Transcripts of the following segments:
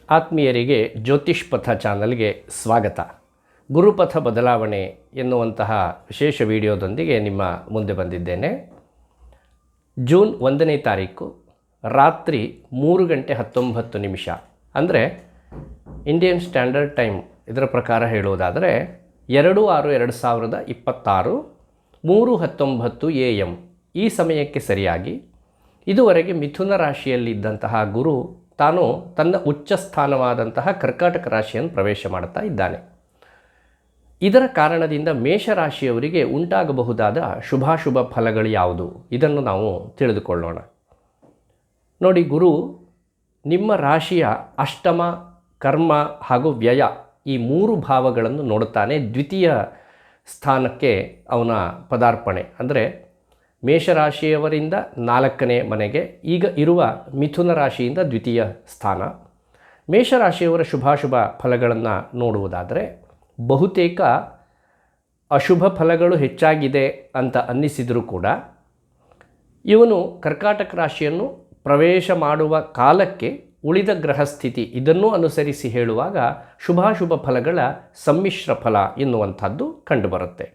ಆತ್ಮೀಯರಿಗೆ ಜ್ಯೋತಿಷ್ ಪಥ ಚಾನಲ್ಗೆ ಸ್ವಾಗತ. ಗುರುಪಥ ಬದಲಾವಣೆ ಎನ್ನುವಂತಹ ವಿಶೇಷ ವಿಡಿಯೋದೊಂದಿಗೆ ನಿಮ್ಮ ಮುಂದೆ ಬಂದಿದ್ದೇನೆ. ಜೂನ್ 1ನೇ ತಾರೀಕು ರಾತ್ರಿ 3:19 ಅಂದರೆ ಇಂಡಿಯನ್ ಸ್ಟ್ಯಾಂಡರ್ಡ್ ಟೈಮ್ ಇದರ ಪ್ರಕಾರ ಹೇಳುವುದಾದರೆ 2/6/2026 3:19 AM ಈ ಸಮಯಕ್ಕೆ ಸರಿಯಾಗಿ ಇದುವರೆಗೆ ಮಿಥುನ ರಾಶಿಯಲ್ಲಿದ್ದಂತಹ ಗುರು ತಾನು ತನ್ನ ಉಚ್ಚ ಸ್ಥಾನವಾದಂತಹ ಕರ್ಕಾಟಕ ರಾಶಿಯನ್ನು ಪ್ರವೇಶ ಮಾಡ್ತಾ ಇದ್ದಾನೆ. ಇದರ ಕಾರಣದಿಂದ ಮೇಷರಾಶಿಯವರಿಗೆ ಉಂಟಾಗಬಹುದಾದ ಶುಭಾಶುಭ ಫಲಗಳು ಯಾವುದು ಇದನ್ನು ನಾವು ತಿಳಿದುಕೊಳ್ಳೋಣ. ನೋಡಿ, ಗುರು ನಿಮ್ಮ ರಾಶಿಯ ಅಷ್ಟಮ, ಕರ್ಮ ಹಾಗೂ ವ್ಯಯ ಈ 3 ಭಾವಗಳನ್ನು ನೋಡುತ್ತಾನೆ. ದ್ವಿತೀಯ ಸ್ಥಾನಕ್ಕೆ ಅವನ ಪದಾರ್ಪಣೆ ಅಂದರೆ ಮೇಷರಾಶಿಯವರಿಂದ 4ನೇ ಮನೆಗೆ, ಈಗ ಇರುವ ಮಿಥುನ ರಾಶಿಯಿಂದ ದ್ವಿತೀಯ ಸ್ಥಾನ. ಮೇಷರಾಶಿಯವರ ಶುಭಾಶುಭ ಫಲಗಳನ್ನು ನೋಡುವುದಾದರೆ ಬಹುತೇಕ ಅಶುಭ ಫಲಗಳು ಹೆಚ್ಚಾಗಿದೆ ಅಂತ ಅನ್ನಿಸಿದರೂ ಕೂಡ ಇವನು ಕರ್ಕಾಟಕ ರಾಶಿಯನ್ನು ಪ್ರವೇಶ ಮಾಡುವ ಕಾಲಕ್ಕೆ ಉಳಿದ ಗ್ರಹಸ್ಥಿತಿ ಇದನ್ನು ಅನುಸರಿಸಿ ಹೇಳುವಾಗ ಶುಭಾಶುಭ ಫಲಗಳ ಸಮ್ಮಿಶ್ರ ಫಲ ಎನ್ನುವಂಥದ್ದು ಕಂಡುಬರುತ್ತೆ.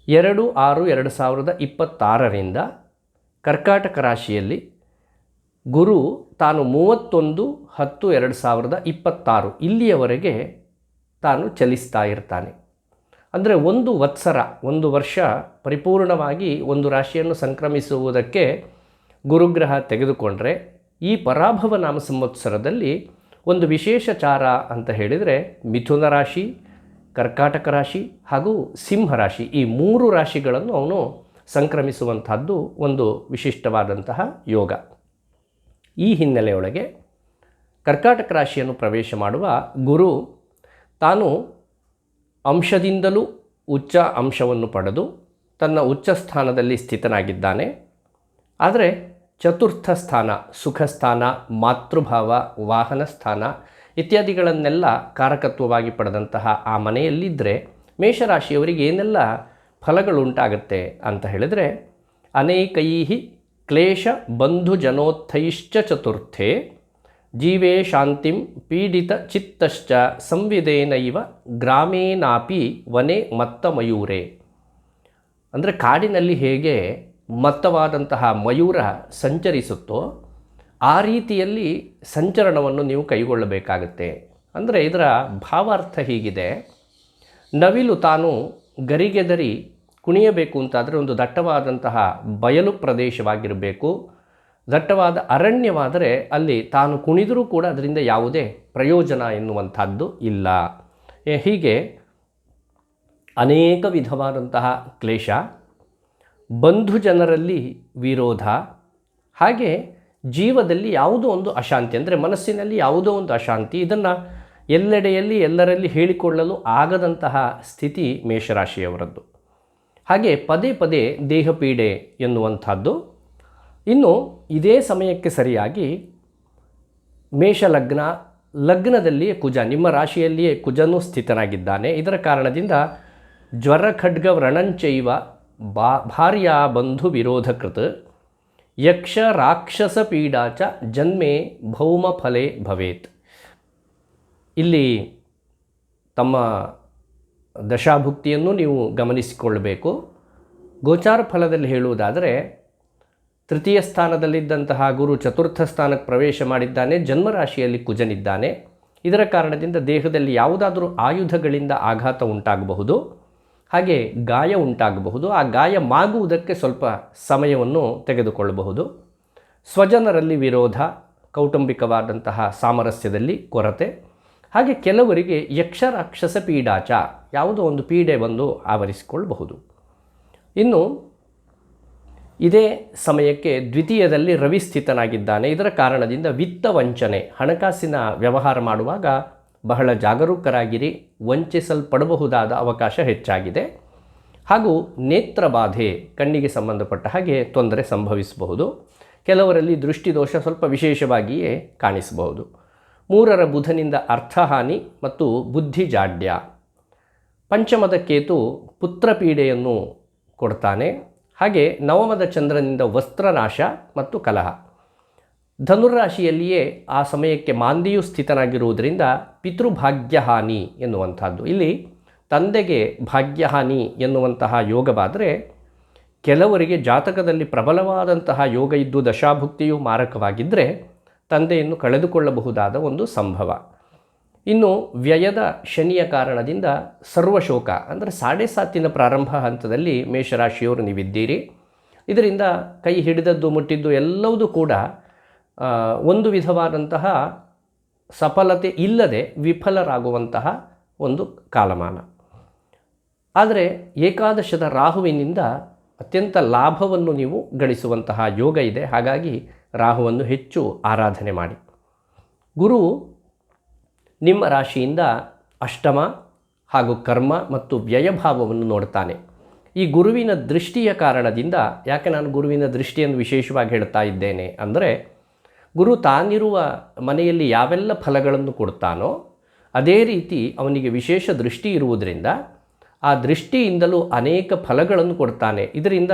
2/6/2026 ಕರ್ಕಾಟಕ ರಾಶಿಯಲ್ಲಿ ಗುರು ತಾನು 31/10/2026 ಇಲ್ಲಿಯವರೆಗೆ ತಾನು ಚಲಿಸ್ತಾ ಇರ್ತಾನೆ. ಅಂದರೆ ಒಂದು ವರ್ಷ ಪರಿಪೂರ್ಣವಾಗಿ ಒಂದು ರಾಶಿಯನ್ನು ಸಂಕ್ರಮಿಸುವುದಕ್ಕೆ ಗುರುಗ್ರಹ ತೆಗೆದುಕೊಂಡರೆ ಈ ಪರಾಭವ ನಾಮ ಸಂವತ್ಸರದಲ್ಲಿ ಒಂದು ವಿಶೇಷ ಚಾರ ಅಂತ ಹೇಳಿದರೆ ಮಿಥುನ ರಾಶಿ, ಕರ್ಕಾಟಕ ರಾಶಿ ಹಾಗೂ ಸಿಂಹರಾಶಿ ಈ 3 ರಾಶಿಗಳನ್ನು ಅವನು ಸಂಕ್ರಮಿಸುವಂಥದ್ದು ಒಂದು ವಿಶಿಷ್ಟವಾದಂತಹ ಯೋಗ. ಈ ಹಿನ್ನೆಲೆಯೊಳಗೆ ಕರ್ಕಾಟಕ ರಾಶಿಯನ್ನು ಪ್ರವೇಶ ಮಾಡುವ ಗುರು ತಾನು ಅಂಶದಿಂದಲೂ ಉಚ್ಚ ಅಂಶವನ್ನು ಪಡೆದು ತನ್ನ ಉಚ್ಚ ಸ್ಥಾನದಲ್ಲಿ ಸ್ಥಿತನಾಗಿದ್ದಾನೆ. ಆದರೆ ಚತುರ್ಥ ಸ್ಥಾನ, ಸುಖ ಸ್ಥಾನ, ಮಾತೃಭಾವ, ವಾಹನ ಸ್ಥಾನ ಇತ್ಯಾದಿಗಳನ್ನೆಲ್ಲ ಕಾರಕತ್ವವಾಗಿ ಪಡೆದಂತಹ ಆ ಮನೆಯಲ್ಲಿದ್ದರೆ ಮೇಷರಾಶಿಯವರಿಗೆ ಏನೆಲ್ಲ ಫಲಗಳುಂಟಾಗತ್ತೆ ಅಂತ ಹೇಳಿದರೆ, ಅನೇಕೈ ಕ್ಲೇಶ ಬಂಧು ಜನೋತ್ಥೈಶ್ಚ ಚತುರ್ಥೆ ಜೀವೇ ಶಾಂತಿಂ ಪೀಡಿತ ಚಿತ್ತಶ್ಚ ಸಂವಿಧೇನೈವ ಗ್ರಾಮೇನಾಪಿ ವನೆ ಮತ್ತ ಮಯೂರೇ. ಅಂದರೆ ಕಾಡಿನಲ್ಲಿ ಹೇಗೆ ಮತ್ತವಾದಂತಹ ಮಯೂರ ಸಂಚರಿಸುತ್ತೋ ಆ ರೀತಿಯಲ್ಲಿ ಸಂಚರಣವನ್ನು ನೀವು ಕೈಗೊಳ್ಳಬೇಕಾಗತ್ತೆ. ಅಂದರೆ ಇದರ ಭಾವಾರ್ಥ ಹೀಗಿದೆ, ನವಿಲು ತಾನು ಗರಿಗೆದರಿ ಕುಣಿಯಬೇಕು ಅಂತಾದರೆ ಒಂದು ದಟ್ಟವಾದಂತಹ ಬಯಲು ಪ್ರದೇಶವಾಗಿರಬೇಕು. ದಟ್ಟವಾದ ಅರಣ್ಯವಾದರೆ ಅಲ್ಲಿ ತಾನು ಕುಣಿದರೂ ಕೂಡ ಅದರಿಂದ ಯಾವುದೇ ಪ್ರಯೋಜನ ಎನ್ನುವಂಥದ್ದು ಇಲ್ಲ. ಹೀಗೆ ಅನೇಕ ವಿಧವಾದಂತಹ ಕ್ಲೇಶ, ಬಂಧು ಜನರಲ್ಲಿ ವಿರೋಧ, ಹಾಗೆ ಜೀವದಲ್ಲಿ ಯಾವುದೋ ಒಂದು ಅಶಾಂತಿ ಅಂದರೆ ಮನಸ್ಸಿನಲ್ಲಿ ಯಾವುದೋ ಒಂದು ಅಶಾಂತಿ, ಇದನ್ನು ಎಲ್ಲೆಡೆಯಲ್ಲಿ ಎಲ್ಲರಲ್ಲಿ ಹೇಳಿಕೊಳ್ಳಲು ಆಗದಂತಹ ಸ್ಥಿತಿ ಮೇಷರಾಶಿಯವರದ್ದು. ಹಾಗೆ ಪದೇ ಪದೇ ದೇಹಪೀಡೆ ಎನ್ನುವಂಥದ್ದು. ಇನ್ನು ಇದೇ ಸಮಯಕ್ಕೆ ಸರಿಯಾಗಿ ಲಗ್ನದಲ್ಲಿಯೇ ಕುಜ, ನಿಮ್ಮ ರಾಶಿಯಲ್ಲಿಯೇ ಕುಜನೂ ಸ್ಥಿತನಾಗಿದ್ದಾನೆ. ಇದರ ಕಾರಣದಿಂದ ಜ್ವರ ಖಡ್ಗ ವ್ರಣಂಚೈವ ಭಾರ್ಯ ಬಂಧು ವಿರೋಧಕೃತ್ ಯಕ್ಷ ರಾಕ್ಷಸ ಪೀಡಾಚ ಜನ್ಮೇ ಭೌಮ ಫಲೇ ಭವೇತ್. ಇಲ್ಲಿ ತಮ್ಮ ದಶಾಭುಕ್ತಿಯನ್ನು ನೀವು ಗಮನಿಸಿಕೊಳ್ಳಬೇಕು. ಗೋಚಾರ ಫಲದಲ್ಲಿ ಹೇಳುವುದಾದರೆ ತೃತೀಯ ಸ್ಥಾನದಲ್ಲಿದ್ದಂತಹ ಗುರು ಚತುರ್ಥ ಸ್ಥಾನಕ್ಕೆ ಪ್ರವೇಶ ಮಾಡಿದ್ದಾನೆ, ಜನ್ಮರಾಶಿಯಲ್ಲಿ ಕುಜನಿದ್ದಾನೆ. ಇದರ ಕಾರಣದಿಂದ ದೇಹದಲ್ಲಿ ಯಾವುದಾದರೂ ಆಯುಧಗಳಿಂದ ಆಘಾತ ಉಂಟಾಗಬಹುದು, ಹಾಗೆ ಗಾಯ ಉಂಟಾಗಬಹುದು. ಆ ಗಾಯ ಮಾಗುವುದಕ್ಕೆ ಸ್ವಲ್ಪ ಸಮಯವನ್ನು ತೆಗೆದುಕೊಳ್ಳಬಹುದು. ಸ್ವಜನರಲ್ಲಿ ವಿರೋಧ, ಕೌಟುಂಬಿಕವಾದಂತಹ ಸಾಮರಸ್ಯದಲ್ಲಿ ಕೊರತೆ, ಹಾಗೆ ಕೆಲವರಿಗೆ ಯಕ್ಷ ರಾಕ್ಷಸ ಪೀಡಾಚ ಯಾವುದೋ ಒಂದು ಪೀಡೆ ಬಂದು ಆವರಿಸಿಕೊಳ್ಳಬಹುದು. ಇನ್ನು ಇದೇ ಸಮಯಕ್ಕೆ ದ್ವಿತೀಯದಲ್ಲಿ ರವಿ ಸ್ಥಿತನಾಗಿದ್ದಾನೆ. ಇದರ ಕಾರಣದಿಂದ ವಿತ್ತ ವಂಚನೆ, ಹಣಕಾಸಿನ ವ್ಯವಹಾರ ಮಾಡುವಾಗ ಬಹಳ ಜಾಗರೂಕರಾಗಿರಿ, ವಂಚಿಸಲ್ಪಡಬಹುದಾದ ಅವಕಾಶ ಹೆಚ್ಚಾಗಿದೆ. ಹಾಗೂ ನೇತ್ರಬಾಧೆ, ಕಣ್ಣಿಗೆ ಸಂಬಂಧಪಟ್ಟ ಹಾಗೆ ತೊಂದರೆ ಸಂಭವಿಸಬಹುದು. ಕೆಲವರಲ್ಲಿ ದೃಷ್ಟಿದೋಷ ಸ್ವಲ್ಪ ವಿಶೇಷವಾಗಿಯೇ ಕಾಣಿಸಬಹುದು. 3ರ ಬುಧನಿಂದ ಅರ್ಥಹಾನಿ ಮತ್ತು ಬುದ್ಧಿಜಾಡ್ಯ. ಪಂಚಮದ ಕೇತು ಪುತ್ರಪೀಡೆಯನ್ನು ಕೊಡ್ತಾನೆ. ಹಾಗೆ ನವಮದ ಚಂದ್ರನಿಂದ ವಸ್ತ್ರನಾಶ ಮತ್ತು ಕಲಹ. ಧನುರಾಶಿಯಲ್ಲಿಯೇ ಆ ಸಮಯಕ್ಕೆ ಮಾಂದಿಯು ಸ್ಥಿತನಾಗಿರುವುದರಿಂದ ಪಿತೃಭಾಗ್ಯಹಾನಿ ಎನ್ನುವಂಥದ್ದು. ಇಲ್ಲಿ ತಂದೆಗೆ ಭಾಗ್ಯಹಾನಿ ಎನ್ನುವಂತಹ ಯೋಗವಾದರೆ, ಕೆಲವರಿಗೆ ಜಾತಕದಲ್ಲಿ ಪ್ರಬಲವಾದಂತಹ ಯೋಗ ಇದ್ದು ದಶಾಭುಕ್ತಿಯು ಮಾರಕವಾಗಿದ್ದರೆ ತಂದೆಯನ್ನು ಕಳೆದುಕೊಳ್ಳಬಹುದಾದ ಒಂದು ಸಂಭವ. ಇನ್ನು ವ್ಯಯದ ಶನಿಯ ಕಾರಣದಿಂದ ಸರ್ವಶೋಕ ಅಂದರೆ 7.5 ಪ್ರಾರಂಭ ಹಂತದಲ್ಲಿ ಮೇಷರಾಶಿಯವರು ನೀವಿದ್ದೀರಿ. ಇದರಿಂದ ಕೈ ಹಿಡಿದದ್ದು ಮುಟ್ಟಿದ್ದು ಎಲ್ಲವೂ ಕೂಡ ಒಂದು ವಿಧವಾದಂತಹ ಸಫಲತೆ ಇಲ್ಲದೆ ವಿಫಲರಾಗುವಂತಹ ಒಂದು ಕಾಲಮಾನ. ಆದರೆ ಏಕಾದಶದ ರಾಹುವಿನಿಂದ ಅತ್ಯಂತ ಲಾಭವನ್ನು ನೀವು ಗಳಿಸುವಂತಹ ಯೋಗ ಇದೆ. ಹಾಗಾಗಿ ರಾಹುವನ್ನು ಹೆಚ್ಚು ಆರಾಧನೆ ಮಾಡಿ. ಗುರು ನಿಮ್ಮ ರಾಶಿಯಿಂದ ಅಷ್ಟಮ ಹಾಗೂ ಕರ್ಮ ಮತ್ತು ವ್ಯಯಭಾವವನ್ನು ನೋಡ್ತಾನೆ. ಈ ಗುರುವಿನ ದೃಷ್ಟಿಯ ಕಾರಣದಿಂದ, ಯಾಕೆ ನಾನು ಗುರುವಿನ ದೃಷ್ಟಿಯನ್ನು ವಿಶೇಷವಾಗಿ ಹೇಳ್ತಾ ಇದ್ದೇನೆ ಅಂದರೆ, ಗುರು ತಾನಿರುವ ಮನೆಯಲ್ಲಿ ಯಾವೆಲ್ಲ ಫಲಗಳನ್ನು ಕೊಡ್ತಾನೋ ಅದೇ ರೀತಿ ಅವನಿಗೆ ವಿಶೇಷ ದೃಷ್ಟಿ ಇರುವುದರಿಂದ ಆ ದೃಷ್ಟಿಯಿಂದಲೂ ಅನೇಕ ಫಲಗಳನ್ನು ಕೊಡ್ತಾನೆ. ಇದರಿಂದ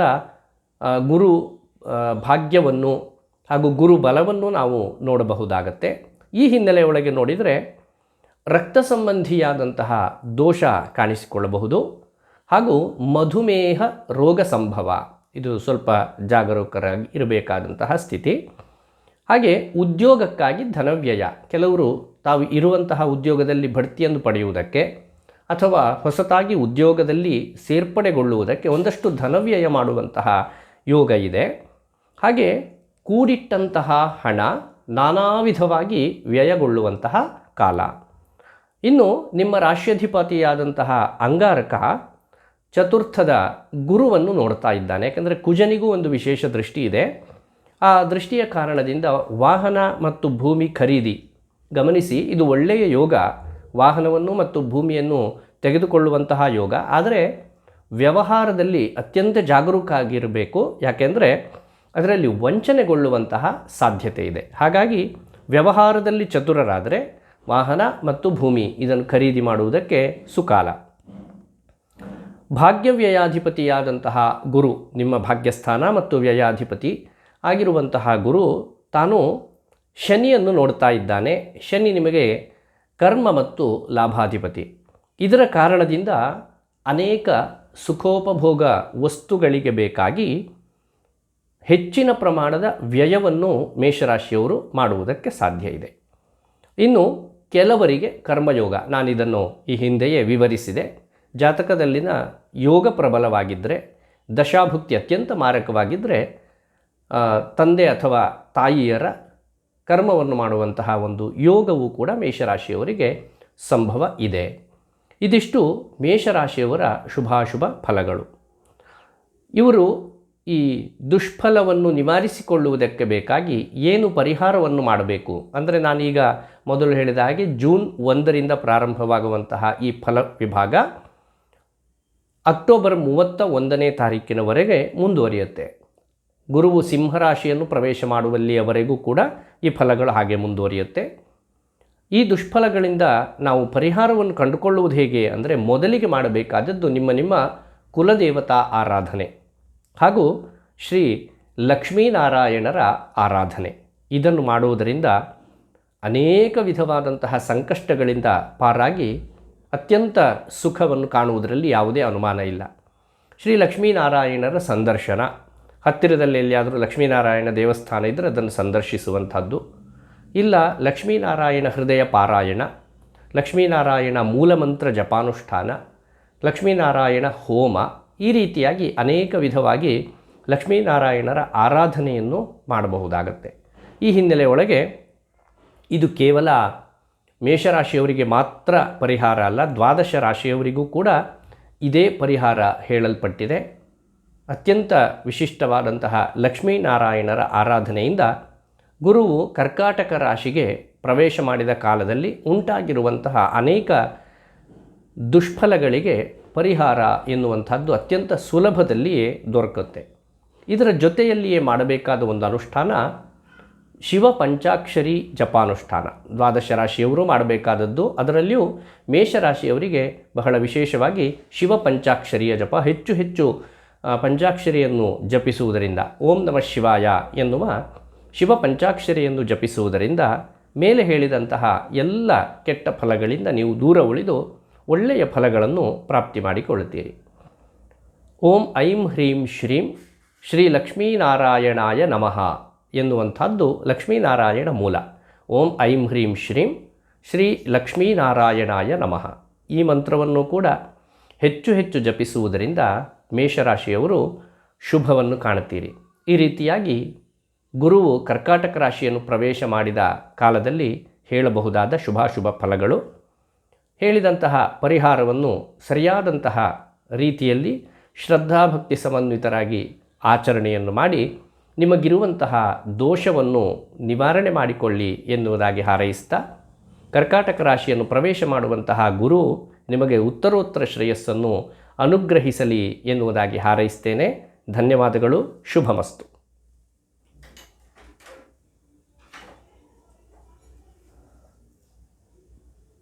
ಗುರು ಭಾಗ್ಯವನ್ನು ಹಾಗೂ ಗುರು ಬಲವನ್ನು ನಾವು ನೋಡಬಹುದಾಗತ್ತೆ. ಈ ಹಿನ್ನೆಲೆಯೊಳಗೆ ನೋಡಿದರೆ ರಕ್ತ ಸಂಬಂಧಿಯಾದಂತಹ ದೋಷ ಕಾಣಿಸಿಕೊಳ್ಳಬಹುದು ಹಾಗೂ ಮಧುಮೇಹ ರೋಗ ಸಂಭವ, ಇದು ಸ್ವಲ್ಪ ಜಾಗರೂಕರಾಗಿ ಇರಬೇಕಾದಂತಹ ಸ್ಥಿತಿ. ಹಾಗೆ ಉದ್ಯೋಗಕ್ಕಾಗಿ ಧನವ್ಯಯ, ಕೆಲವರು ತಾವು ಇರುವಂತಹ ಉದ್ಯೋಗದಲ್ಲಿ ಬಡ್ತಿಯನ್ನು ಪಡೆಯುವುದಕ್ಕೆ ಅಥವಾ ಹೊಸತಾಗಿ ಉದ್ಯೋಗದಲ್ಲಿ ಸೇರ್ಪಡೆಗೊಳ್ಳುವುದಕ್ಕೆ ಒಂದಷ್ಟು ಧನವ್ಯಯ ಮಾಡುವಂತಹ ಯೋಗ ಇದೆ. ಹಾಗೆ ಕೂಡಿಟ್ಟಂತಹ ಹಣ ನಾನಾ ವಿಧವಾಗಿ ವ್ಯಯಗೊಳ್ಳುವಂತಹ ಕಾಲ. ಇನ್ನು ನಿಮ್ಮ ರಾಶ್ಯಾಧಿಪತಿಯಾದಂತಹ ಅಂಗಾರಕ ಚತುರ್ಥದ ಗುರುವನ್ನು ನೋಡ್ತಾ ಇದ್ದಾನೆ. ಯಾಕೆಂದರೆ ಕುಜನಿಗೂ ಒಂದು ವಿಶೇಷ ದೃಷ್ಟಿ ಇದೆ. ಆ ದೃಷ್ಟಿಯ ಕಾರಣದಿಂದ ವಾಹನ ಮತ್ತು ಭೂಮಿ ಖರೀದಿ, ಗಮನಿಸಿ, ಇದು ಒಳ್ಳೆಯ ಯೋಗ. ವಾಹನವನ್ನು ಮತ್ತು ಭೂಮಿಯನ್ನು ತೆಗೆದುಕೊಳ್ಳುವಂತಹ ಯೋಗ. ಆದರೆ ವ್ಯವಹಾರದಲ್ಲಿ ಅತ್ಯಂತ ಜಾಗರೂಕ ಆಗಿರಬೇಕು. ಯಾಕೆಂದರೆ ಅದರಲ್ಲಿ ವಂಚನೆಗೊಳ್ಳುವಂತಹ ಸಾಧ್ಯತೆ ಇದೆ. ಹಾಗಾಗಿ ವ್ಯವಹಾರದಲ್ಲಿ ಚತುರರಾದರೆ ವಾಹನ ಮತ್ತು ಭೂಮಿ ಇದನ್ನು ಖರೀದಿ ಮಾಡುವುದಕ್ಕೆ ಸುಕಾಲ. ಭಾಗ್ಯವ್ಯಯಾಧಿಪತಿಯಾದಂತಹ ಗುರು ನಿಮ್ಮ ಭಾಗ್ಯಸ್ಥಾನ ಮತ್ತು ವ್ಯಯಾಧಿಪತಿ ಆಗಿರುವಂತಹ ಗುರು ತಾನು ಶನಿಯನ್ನು ನೋಡ್ತಾ ಇದ್ದಾನೆ. ಶನಿ ನಿಮಗೆ ಕರ್ಮ ಮತ್ತು ಲಾಭಾಧಿಪತಿ. ಇದರ ಕಾರಣದಿಂದ ಅನೇಕ ಸುಖೋಪಭೋಗ ವಸ್ತುಗಳಿಗೆ ಬೇಕಾಗಿ ಹೆಚ್ಚಿನ ಪ್ರಮಾಣದ ವ್ಯಯವನ್ನು ಮೇಷರಾಶಿಯವರು ಮಾಡುವುದಕ್ಕೆ ಸಾಧ್ಯ ಇದೆ. ಇನ್ನು ಕೆಲವರಿಗೆ ಕರ್ಮಯೋಗ, ನಾನಿದನ್ನು ಈ ಹಿಂದೆಯೇ ವಿವರಿಸಿದೆ. ಜಾತಕದಲ್ಲಿನ ಯೋಗ ಪ್ರಬಲವಾಗಿದ್ದರೆ, ದಶಾಭುಕ್ತಿ ಅತ್ಯಂತ ಮಾರಕವಾಗಿದ್ದರೆ ತಂದೆ ಅಥವಾ ತಾಯಿಯರ ಕರ್ಮವನ್ನು ಮಾಡುವಂತಹ ಒಂದು ಯೋಗವೂ ಕೂಡ ಮೇಷರಾಶಿಯವರಿಗೆ ಸಂಭವ ಇದೆ. ಇದಿಷ್ಟು ಮೇಷರಾಶಿಯವರ ಶುಭಾಶುಭ ಫಲಗಳು. ಇವರು ಈ ದುಷ್ಫಲವನ್ನು ನಿವಾರಿಸಿಕೊಳ್ಳುವುದಕ್ಕೆ ಬೇಕಾಗಿ ಏನು ಪರಿಹಾರವನ್ನು ಮಾಡಬೇಕು ಅಂದರೆ, ನಾನೀಗ ಮೊದಲು ಹೇಳಿದ ಹಾಗೆ ಜೂನ್ 1ರಿಂದ ಪ್ರಾರಂಭವಾಗುವಂತಹ ಈ ಫಲ ವಿಭಾಗ ಅಕ್ಟೋಬರ್ 31ನೇ ತಾರೀಕಿನವರೆಗೆ ಮುಂದುವರಿಯುತ್ತೆ. ಗುರುವು ಸಿಂಹರಾಶಿಯನ್ನು ಪ್ರವೇಶ ಮಾಡುವಲ್ಲಿಯವರೆಗೂ ಕೂಡ ಈ ಫಲಗಳು ಹಾಗೆ ಮುಂದುವರಿಯುತ್ತೆ. ಈ ದುಷ್ಫಲಗಳಿಂದ ನಾವು ಪರಿಹಾರವನ್ನು ಕಂಡುಕೊಳ್ಳುವುದು ಹೇಗೆ ಅಂದರೆ, ಮೊದಲಿಗೆ ಮಾಡಬೇಕಾದದ್ದು ನಿಮ್ಮ ಕುಲದೇವತಾ ಆರಾಧನೆ ಹಾಗೂ ಶ್ರೀ ಲಕ್ಷ್ಮೀನಾರಾಯಣರ ಆರಾಧನೆ. ಇದನ್ನು ಮಾಡುವುದರಿಂದ ಅನೇಕ ವಿಧವಾದಂತಹ ಸಂಕಷ್ಟಗಳಿಂದ ಪಾರಾಗಿ ಅತ್ಯಂತ ಸುಖವನ್ನು ಕಾಣುವುದರಲ್ಲಿ ಯಾವುದೇ ಅನುಮಾನ ಇಲ್ಲ. ಶ್ರೀ ಲಕ್ಷ್ಮೀನಾರಾಯಣರ ಸಂದರ್ಶನ, ಹತ್ತಿರದಲ್ಲಿ ಎಲ್ಲಿಯಾದರೂ ಲಕ್ಷ್ಮೀನಾರಾಯಣ ದೇವಸ್ಥಾನ ಇದ್ದರೆ ಅದನ್ನು ಸಂದರ್ಶಿಸುವಂಥದ್ದು, ಇಲ್ಲ ಲಕ್ಷ್ಮೀನಾರಾಯಣ ಹೃದಯ ಪಾರಾಯಣ, ಲಕ್ಷ್ಮೀನಾರಾಯಣ ಮೂಲಮಂತ್ರ ಜಪಾನುಷ್ಠಾನ, ಲಕ್ಷ್ಮೀನಾರಾಯಣ ಹೋಮ, ಈ ರೀತಿಯಾಗಿ ಅನೇಕ ವಿಧವಾಗಿ ಲಕ್ಷ್ಮೀನಾರಾಯಣರ ಆರಾಧನೆಯನ್ನು ಮಾಡಬಹುದಾಗತ್ತೆ. ಈ ಹಿನ್ನೆಲೆಯೊಳಗೆ ಇದು ಕೇವಲ ಮೇಷರಾಶಿಯವರಿಗೆ ಮಾತ್ರ ಪರಿಹಾರ ಅಲ್ಲ, ದ್ವಾದಶ ರಾಶಿಯವರಿಗೂ ಕೂಡ ಇದೇ ಪರಿಹಾರ ಹೇಳಲ್ಪಟ್ಟಿದೆ. ಅತ್ಯಂತ ವಿಶಿಷ್ಟವಾದಂತಹ ಲಕ್ಷ್ಮೀನಾರಾಯಣರ ಆರಾಧನೆಯಿಂದ ಗುರುವು ಕರ್ಕಾಟಕ ರಾಶಿಗೆ ಪ್ರವೇಶ ಮಾಡಿದ ಕಾಲದಲ್ಲಿ ಉಂಟಾಗಿರುವಂತಹ ಅನೇಕ ದುಷ್ಫಲಗಳಿಗೆ ಪರಿಹಾರ ಎನ್ನುವಂಥದ್ದು ಅತ್ಯಂತ ಸುಲಭದಲ್ಲಿಯೇ ದೊರಕುತ್ತೆ. ಇದರ ಜೊತೆಯಲ್ಲಿಯೇ ಮಾಡಬೇಕಾದ ಒಂದು ಅನುಷ್ಠಾನ ಶಿವ ಪಂಚಾಕ್ಷರಿ ಜಪಾನುಷ್ಠಾನ. ದ್ವಾದಶ ರಾಶಿಯವರು ಮಾಡಬೇಕಾದದ್ದು, ಅದರಲ್ಲಿಯೂ ಮೇಷರಾಶಿಯವರಿಗೆ ಬಹಳ ವಿಶೇಷವಾಗಿ ಶಿವ ಪಂಚಾಕ್ಷರಿಯ ಜಪ, ಹೆಚ್ಚು ಹೆಚ್ಚು ಪಂಚಾಕ್ಷರಿಯನ್ನು ಜಪಿಸುವುದರಿಂದ, ಓಂ ನಮಃ ಶಿವಾಯ ಎನ್ನುವ ಶಿವ ಪಂಚಾಕ್ಷರಿಯನ್ನು ಜಪಿಸುವುದರಿಂದ ಮೇಲೆ ಹೇಳಿದಂತಹ ಎಲ್ಲ ಕೆಟ್ಟ ಫಲಗಳಿಂದ ನೀವು ದೂರ ಉಳಿದು ಒಳ್ಳೆಯ ಫಲಗಳನ್ನು ಪ್ರಾಪ್ತಿ ಮಾಡಿಕೊಳ್ಳುತ್ತೀರಿ. ಓಂ ಐಂ ಹ್ರೀಂ ಶ್ರೀಂ ಶ್ರೀ ಲಕ್ಷ್ಮೀನಾರಾಯಣಾಯ ನಮಃ ಎನ್ನುವಂಥದ್ದು ಲಕ್ಷ್ಮೀನಾರಾಯಣ ಮೂಲ. ಓಂ ಐಂ ಹ್ರೀಂ ಶ್ರೀಂ ಶ್ರೀ ಲಕ್ಷ್ಮೀನಾರಾಯಣಾಯ ನಮಃ ಈ ಮಂತ್ರವನ್ನು ಕೂಡ ಹೆಚ್ಚು ಹೆಚ್ಚು ಜಪಿಸುವುದರಿಂದ ಮೇಷರಾಶಿಯವರು ಶುಭವನ್ನು ಕಾಣುತ್ತೀರಿ. ಈ ರೀತಿಯಾಗಿ ಗುರುವು ಕರ್ಕಾಟಕ ರಾಶಿಯನ್ನು ಪ್ರವೇಶ ಮಾಡಿದ ಕಾಲದಲ್ಲಿ ಹೇಳಬಹುದಾದ ಶುಭಾಶುಭ ಫಲಗಳು, ಹೇಳಿದಂತಹ ಪರಿಹಾರವನ್ನು ಸರಿಯಾದಂತಹ ರೀತಿಯಲ್ಲಿ ಶ್ರದ್ಧಾಭಕ್ತಿ ಸಮನ್ವಿತರಾಗಿ ಆಚರಣೆಯನ್ನು ಮಾಡಿ ನಿಮಗಿರುವಂತಹ ದೋಷವನ್ನು ನಿವಾರಣೆ ಮಾಡಿಕೊಳ್ಳಿ ಎನ್ನುವುದಾಗಿ ಹಾರೈಸ್ತಾ, ಕರ್ಕಾಟಕ ರಾಶಿಯನ್ನು ಪ್ರವೇಶ ಮಾಡುವಂತಹ ಗುರು ನಿಮಗೆ ಉತ್ತರೋತ್ತರ ಶ್ರೇಯಸ್ಸನ್ನು ಅನುಗ್ರಹಿಸಲಿ ಎನ್ನುವುದಾಗಿ ಹಾರೈಸ್ತೇನೆ. ಧನ್ಯವಾದಗಳು. ಶುಭಮಸ್ತು.